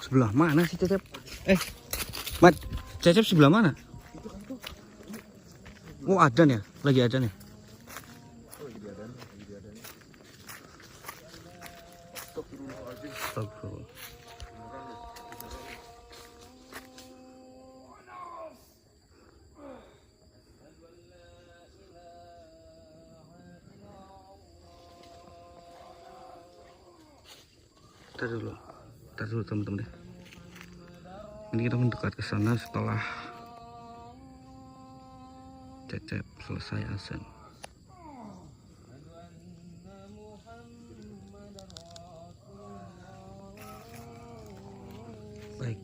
Sebelah mana sih Cecep? Mat, Cecep sebelah mana? Oh, adzan ya? Lagi adzan ya? Astagfirullah. Ntar dulu teman-teman deh. Ini kita mendekat ke sana setelah Cecep selesai azan. Baik,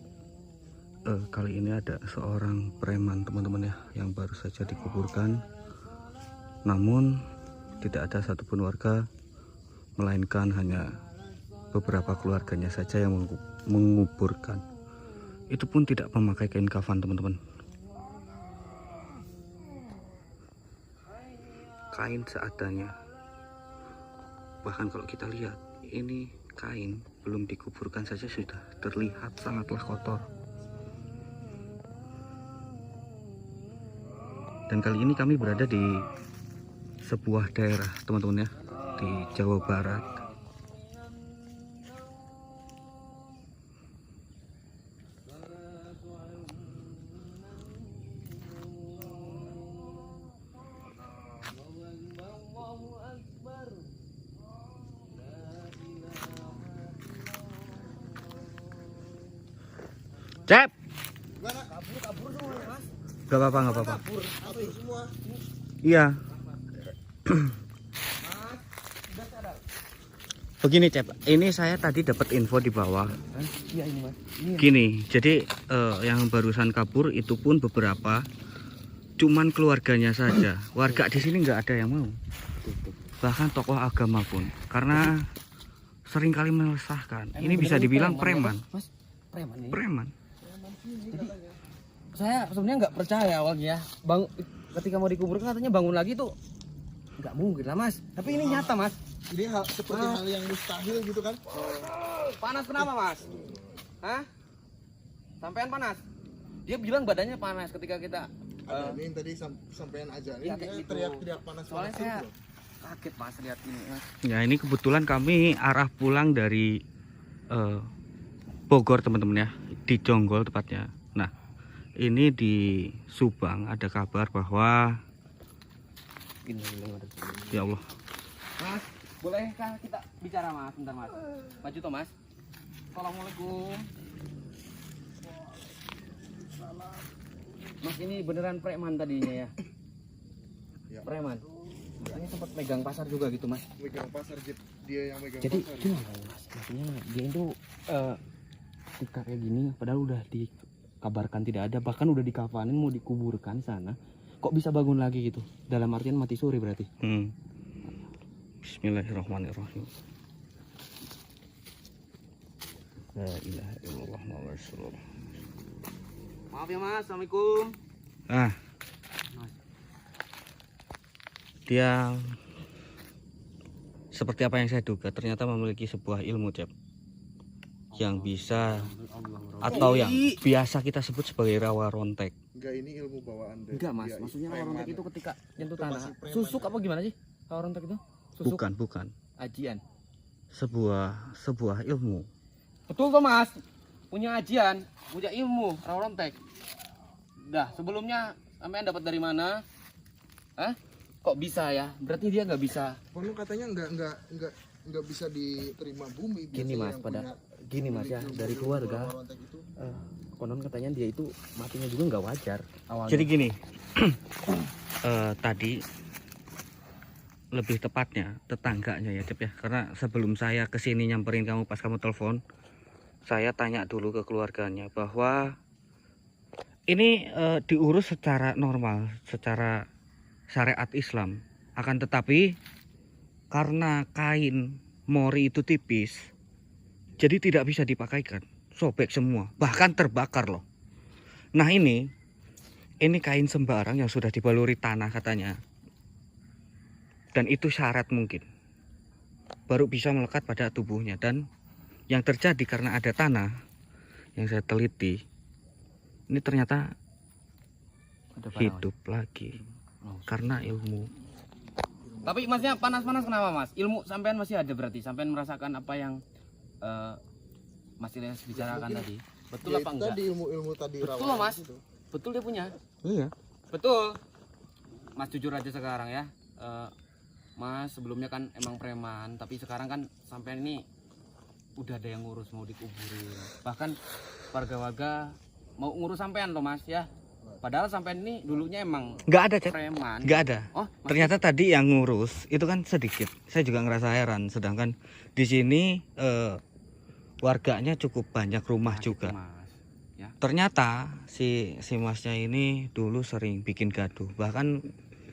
kali ini ada seorang preman teman-teman ya, yang baru saja dikuburkan. Namun tidak ada satupun warga, melainkan hanya beberapa keluarganya saja yang menguburkan. Itu pun tidak memakai kain kafan teman-teman. Kain seadanya. Bahkan kalau kita lihat, ini kain belum dikuburkan saja sudah terlihat sangatlah kotor. Dan kali ini kami berada di sebuah daerah teman-teman ya, di Jawa Barat. Cep, Kabur semua ya, Mas. gak apa-apa, gak apa-apa. Kabur semua. Iya. Mas, sudah sadar. Begini Cep, ini saya tadi dapat info di bawah. Iya ini, Mas. Ini. Gini, jadi yang barusan kabur itu pun beberapa, cuman keluarganya saja. Warga di sini nggak ada yang mau. Bahkan tokoh agama pun, karena seringkali meresahkan. Ini bisa dibilang preman. Mas, preman ini. Preman. Jadi, saya sebenarnya nggak percaya awalnya. Ketika mau dikuburkan katanya bangun lagi tuh nggak mungkin lah, Mas. Tapi ini nyata, Mas. Ini seperti hal yang mustahil gitu kan? Panas kenapa, Mas? Hah? Sampean panas? Dia bilang badannya panas ketika kita Ada ini tadi sampean aja iya, dia kayak gitu. teriak-teriak panas. Soalnya saya kaget, Mas, lihat ini, Mas. Ya ini kebetulan kami arah pulang dari Bogor teman-teman ya, di Jonggol tepatnya. Nah ini di Subang ada kabar bahwa ya Allah. Mas, bolehkah kita bicara, Mas? Bentar, Mas. Maju toh, Mas. Assalamualaikum. Mas, ini beneran preman tadinya ya? Ya. Preman. Katanya sempat megang pasar juga gitu, Mas. Megang pasar, dia yang megang Jadi pasar. gimana, Mas? Maksudnya dia itu ketika kayak gini, padahal udah dikabarkan tidak ada, bahkan udah dikafanin mau dikuburkan sana, kok bisa bangun lagi gitu? Dalam artian mati suri berarti? Bismillahirrahmanirrahim. La ilaha illallah Muhammadur Rasulullah. Maaf ya, Mas. Assalamualaikum. Dia seperti apa yang saya duga, ternyata memiliki sebuah ilmu Cep, yang bisa atau yang biasa kita sebut sebagai rawa rontek. Enggak, ini ilmu bawaan dari Enggak, Mas. dia, Maksudnya rawa rontek itu ketika nyentuh Itu tanah. masih preman, Susuk kan? apa gimana sih? Rawa rontek itu? Susuk. Bukan Ajian. sebuah ilmu. Betul tuh, Mas. Punya ajian, punya ilmu rawa rontek. Dah, sebelumnya sampean dapat dari mana? Hah? Kok bisa ya? Berarti dia nggak bisa. Konon katanya enggak bisa diterima bumi. Gini, Biasanya Mas, yang pada punya gini, Mas ya, ilmu dari keluarga. bawaan itu. Konon katanya dia itu matinya juga nggak wajar awalnya. Jadi gini, tadi lebih tepatnya tetangganya ya Cep ya, karena sebelum saya kesini nyamperin kamu pas kamu telepon, saya tanya dulu ke keluarganya bahwa ini diurus secara normal, secara syariat Islam. Akan tetapi karena kain mori itu tipis, jadi tidak bisa dipakaikan, sobek semua, bahkan terbakar loh. Nah ini kain sembarang yang sudah dibaluri tanah katanya, dan itu syarat mungkin baru bisa melekat pada tubuhnya. Dan yang terjadi karena ada tanah, yang saya teliti, ini ternyata Ada barang, hidup lagi Mas. Oh. karena ilmu. Tapi masnya panas-panas kenapa mas? Ilmu sampean masih ada berarti? Sampean merasakan apa yang Mas Ilyas bicarakan tadi? Betul Ya, apa itu enggak? tadi ilmu-ilmu tadi Betul, rawan Mas. gitu. Betul dia punya? Iya. Betul. Mas jujur aja sekarang ya. Mas sebelumnya kan emang preman, tapi sekarang kan sampean ini udah ada yang ngurus mau dikuburin. Bahkan warga-warga mau ngurus sampean loh mas ya. Padahal sampean ini dulunya emang Nggak ada, Cep. preman. Nggak ada. Oh, Mas, Ternyata tadi yang ngurus itu kan sedikit. Saya juga ngerasa heran. Sedangkan di sini warganya cukup banyak rumah nah, gitu, juga. Mas. Ya. Ternyata si masnya ini dulu sering bikin gaduh. Bahkan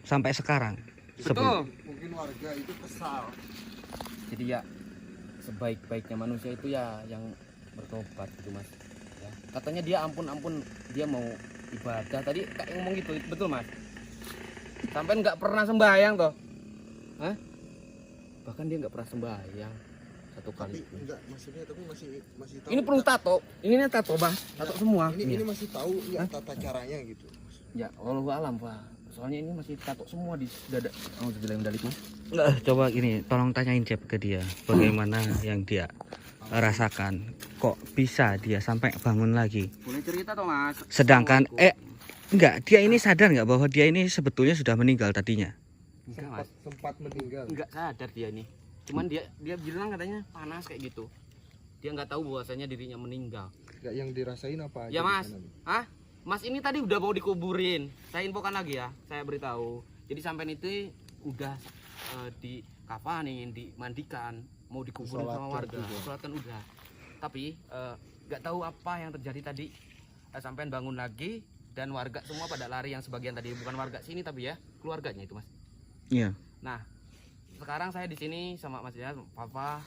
sampai sekarang. Betul. Mungkin warga itu kesal. Jadi ya sebaik-baiknya manusia itu ya yang bertobat gitu mas. Ya. Katanya dia ampun dia mau ibadah tadi kayak ngomong gitu, betul mas? Sampai nggak pernah sembahyang toh? Hah? Bahkan dia nggak pernah sembahyang satu kali. Tapi enggak, maksudnya tapi masih tahu. Ini perlu tato, ini tato bang, tato semua. Ini masih tahu ya tata caranya gitu. Ya Allah alam pak. Soalnya ini masih tato semua di dada. Oh sudah medalik mas. Coba gini, tolong tanyain Cep ke dia. Bagaimana yang dia rasakan. Kok bisa dia sampai bangun lagi. Boleh cerita toh mas? Sedangkan enggak, dia ini sadar nggak bahwa dia ini sebetulnya sudah meninggal tadinya. Enggak mas. Sempat meninggal. Nggak sadar dia nih, cuman dia bilang katanya panas kayak gitu. Dia nggak tahu bahwasanya dirinya meninggal. Enggak, yang dirasain apa aja Ya di mas, sana? mas ini tadi udah mau dikuburin. Saya infokan lagi ya, saya beritahu. Jadi sampai itu udah dikafanin, dimandikan, mau dikuburin Disolatkan sama warga. juga. Sholatkan udah. Tapi nggak tahu apa yang terjadi tadi. Sampai bangun lagi dan warga semua pada lari, yang sebagian tadi bukan warga sini tapi ya keluarganya itu mas. Iya. Nah, sekarang saya di sini sama Mas Ilyas, Papa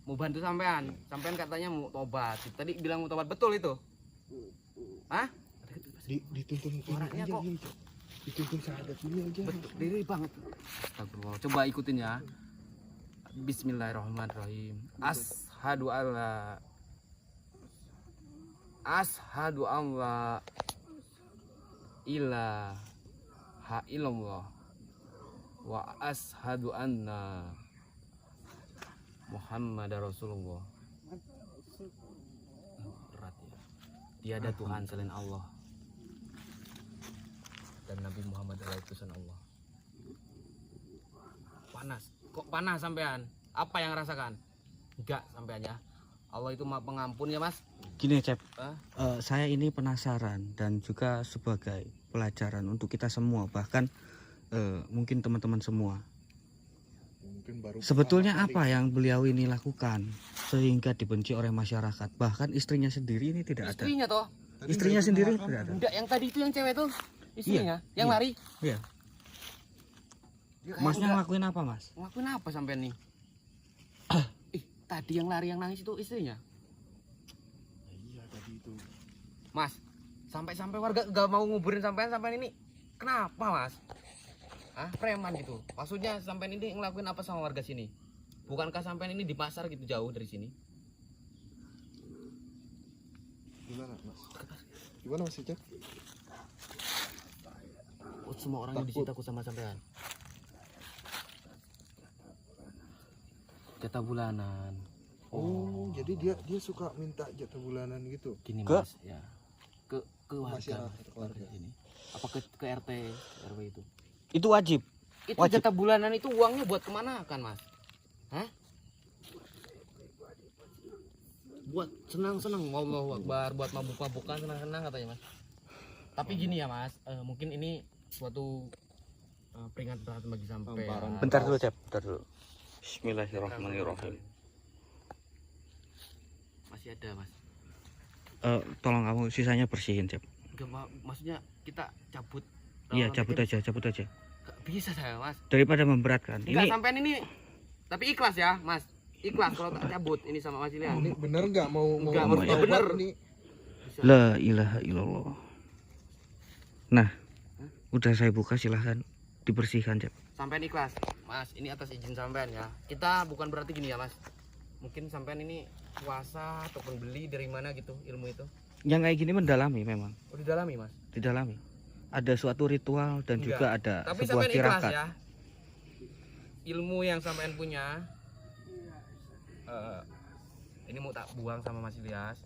mau bantu sampean. Sampean katanya mau tobat. Tadi bilang mau tobat, betul itu? Hah? Dituntun ini Orangnya aja kok- gini. Dituntun syahadat ini aja. Betul, diri banget. Astagfirullah. Coba ikutin ya. Bismillahirrahmanirrahim. Ashadu alla ilaha illallah wa ashadu anna Muhammad Rasulullah. Berat ya. Tiada Tuhan selain Allah, dan Nabi Muhammad adalah utusan Allah. Panas. Kok panas sampean? Apa yang rasakan? Enggak sampean ya. Allah itu Maha Pengampun ya mas. Gini Cep, Hah? saya ini penasaran dan juga sebagai pelajaran untuk kita semua, bahkan mungkin teman-teman semua. Mungkin baru Sebetulnya pertama apa kali. yang beliau ini lakukan sehingga dibenci oleh masyarakat, bahkan istrinya sendiri ini tidak ada. Istrinya toh? Tadi Istrinya nggak sendiri kenal tidak ada. Enggak, yang tadi itu yang cewek tuh. Istrinya, yang iya. lari. Iya. Dia kayak Masnya enggak- ngelakuin apa mas? ngelakuin apa sampean nih? Tadi yang lari yang nangis itu istrinya. Iya tadi itu. Mas, sampai warga gak mau nguburin sampean ini. Kenapa mas? Preman gitu. Maksudnya sampean ini ngelakuin apa sama warga sini? Bukankah sampean ini di pasar gitu jauh dari sini? Gimana mas? Gimana mas Icak? Semua orang di sini takut sama sampean. Jatah bulanan. Oh, jadi dia suka minta jatah bulanan gitu. Gini Ke? mas, ya. Ke warga, Masyarakat, warga. ini. Apa ke RT RW itu? Itu wajib. Itu Wajib. jatah bulanan itu uangnya buat kemana kan mas? Hah? Buat senang-senang, Allahu Akbar, buat mabuk-mabukan, senang-senang katanya mas. Tapi gini ya mas, mungkin ini suatu peringatan bagi sampai. Tamparan. Bentar dulu Cep, bentar dulu. Bismillahirrahmanirrahim. Masih ada mas. Tolong kamu sisanya bersihin Cep. Enggak, maksudnya kita cabut. Iya cabut aja, cabut aja. Gak bisa saya mas. Daripada memberatkan. Enggak Ini sampean ini. Tapi ikhlas ya mas. Ikhlas kalau tak cabut ini sama Mas Ilyas. Ini bener nggak mau Nggak, mau maksudnya tobat bener. Ini la ilaha illallah. Nah, udah saya buka, silahkan dibersihkan Cep. Sampean ikhlas, Mas. Ini atas izin sampean ya. Kita bukan berarti gini ya, Mas. mungkin sampean ini puasa ataupun beli dari mana gitu ilmu itu? Yang kayak gini mendalami memang, Oh, didalami Mas. didalami. Ada suatu ritual dan Enggak. juga ada Tapi sebuah sampean ikhlas tirakat. ya. Ilmu yang sampean punya ini mau tak buang sama Mas Ilyas.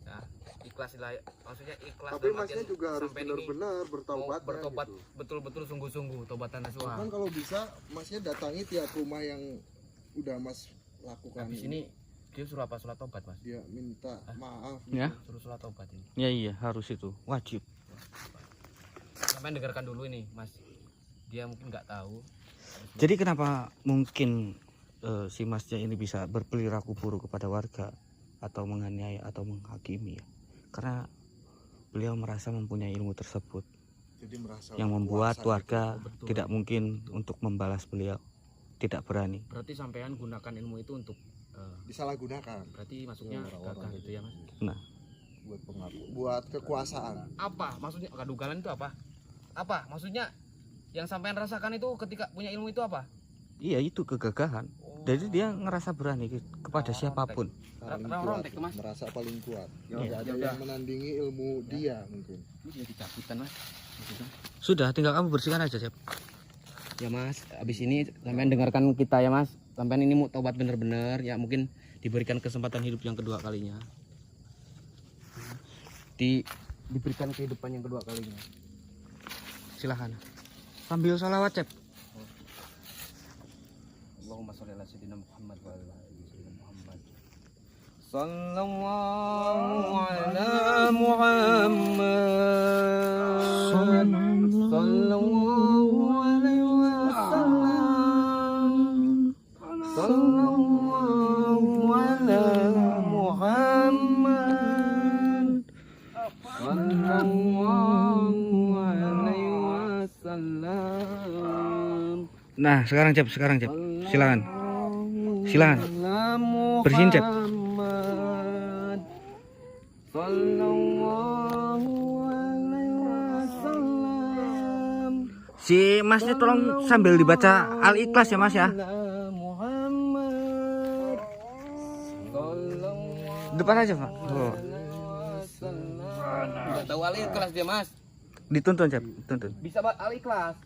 Ya, ikhlas lah, maksudnya ikhlas. Tapi dalam masnya artian juga harus sampean ini benar-benar mau bertaubat. bertobat Gitu. betul-betul sungguh-sungguh tobatan nasuha. Kan kalau bisa masnya datangi tiap rumah yang udah mas lakukan. Habis ini dia suruh apa? Sholat tobat Mas. Dia minta maaf. Ya, Suruh sholat tobat ini. ya iya harus itu, wajib. Sampean dengarkan dulu ini Mas. Dia mungkin nggak tahu. Jadi kenapa mungkin si masnya ini bisa berperilaku buruk kepada warga atau menganiaya atau menghakimi ya? Karena beliau merasa mempunyai ilmu tersebut Jadi merasa yang membuat kuasa warga Betul. tidak mungkin untuk membalas beliau, tidak berani. Berarti sampean gunakan ilmu itu untuk disalahgunakan berarti masuknya Orang-orang gagah gitu ya Mas. buat pengaku, buat kekuasaan. Apa maksudnya kadugalan itu apa? Apa maksudnya yang sampean rasakan itu ketika punya ilmu itu apa? Iya, itu kegagahan. Jadi dia ngerasa berani kepada siapapun. Paling Rontek, kuat, Mas. merasa paling kuat. Ya, Tidak ada ya yang menandingi ilmu dia mungkin. Ini jadi cabutan Mas. Sudah, tinggal kamu bersihkan aja, Cep. Ya Mas, abis ini sampean dengarkan kita ya Mas. Sampean ini mau tobat bener-bener ya, mungkin diberikan kesempatan hidup yang kedua kalinya. Diberikan kehidupan yang kedua kalinya. Silahkan. Sambil sholawat, Cep. Allahumma sholli ala sayyidina Muhammad wa ala ali sayyidina Muhammad. Sallallahu ala Muhammad. Sallallahu alaihi wasallam. Sallallahu ala Muhammad. Sallallahu alaihi wasallam. Nah, sekarang, Cep. Silakan. Silakan. Bersihin, Cep. Si masnya tolong sambil dibaca Al-Ikhlas ya, Mas ya. Depan aja, Pak. Oh. Enggak tahu Al-Ikhlas dia, Mas. Dituntun, Cep. Tuntun. Bisa Al-Ikhlas.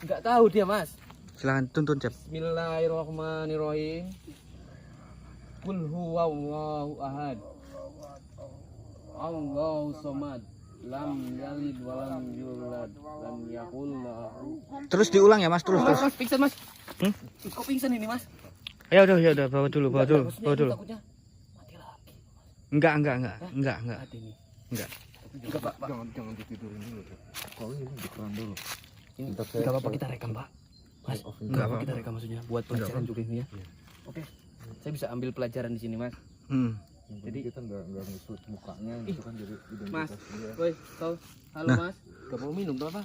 Enggak tahu dia, Mas. Silakan tuntun, Cep. Bismillahirrahmanirrahim. Qul huwallahu ahad. Allahu samad. Lam yalid wa lam yulad. Lam yakul lahu. Terus diulang ya, Mas. Terus. Mas, pingsan, Mas. Hmm? Kok pingsan ini, Mas? Ya udah, bawa dulu. Maksudnya Bawa dulu. takutnya mati lagi. Enggak. Mati nih. Enggak. Enggak, Pak. Jangan ditidurin dulu. Kalau ini dikeran dulu. Ini Bentar, saya- enggak apa-apa kita rekam, Pak. Mas, Off ini. enggak apa kita rekam maksudnya buat pelajaran juga ini ya. Oke. Saya bisa ambil pelajaran di sini, Mas. Jadi kita nggak ngusut mukanya gitu kan, jadi Mas. identitas dia. Woi, kau. Halo, Nah. Mas. Enggak mau minum tuh apa?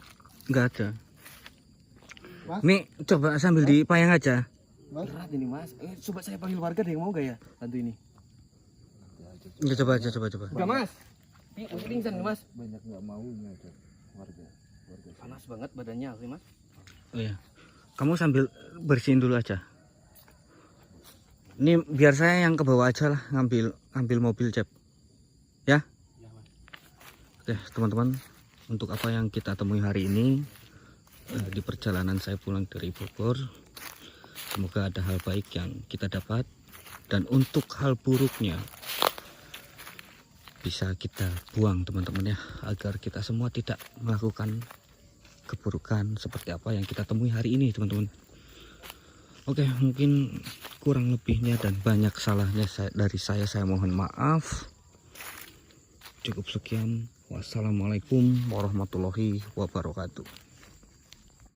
Enggak ada. Mas? Nih, coba sambil dipayang aja. Mas? Berat ini, Mas. Coba saya panggil warga, ada yang mau gak ya bantu ini? Ya, coba aja. Enggak, Mas. Masih pingsan nih, Mas. Banyak nggak maunya tuh warga. Panas banget badannya, oke, Mas. Oh ya. Kamu sambil bersihin dulu aja. Ini biar saya yang ke bawah aja lah, ngambil mobil, Cep. Ya? Ya, Mas. Oke, teman-teman, untuk apa yang kita temui hari ini di perjalanan saya pulang dari Bogor, semoga ada hal baik yang kita dapat, dan untuk hal buruknya bisa kita buang, teman-teman ya, agar kita semua tidak melakukan keburukan seperti apa yang kita temui hari ini, teman-teman. Oke, mungkin kurang lebihnya dan banyak salahnya dari saya mohon maaf. Cukup sekian. Wassalamualaikum warahmatullahi wabarakatuh.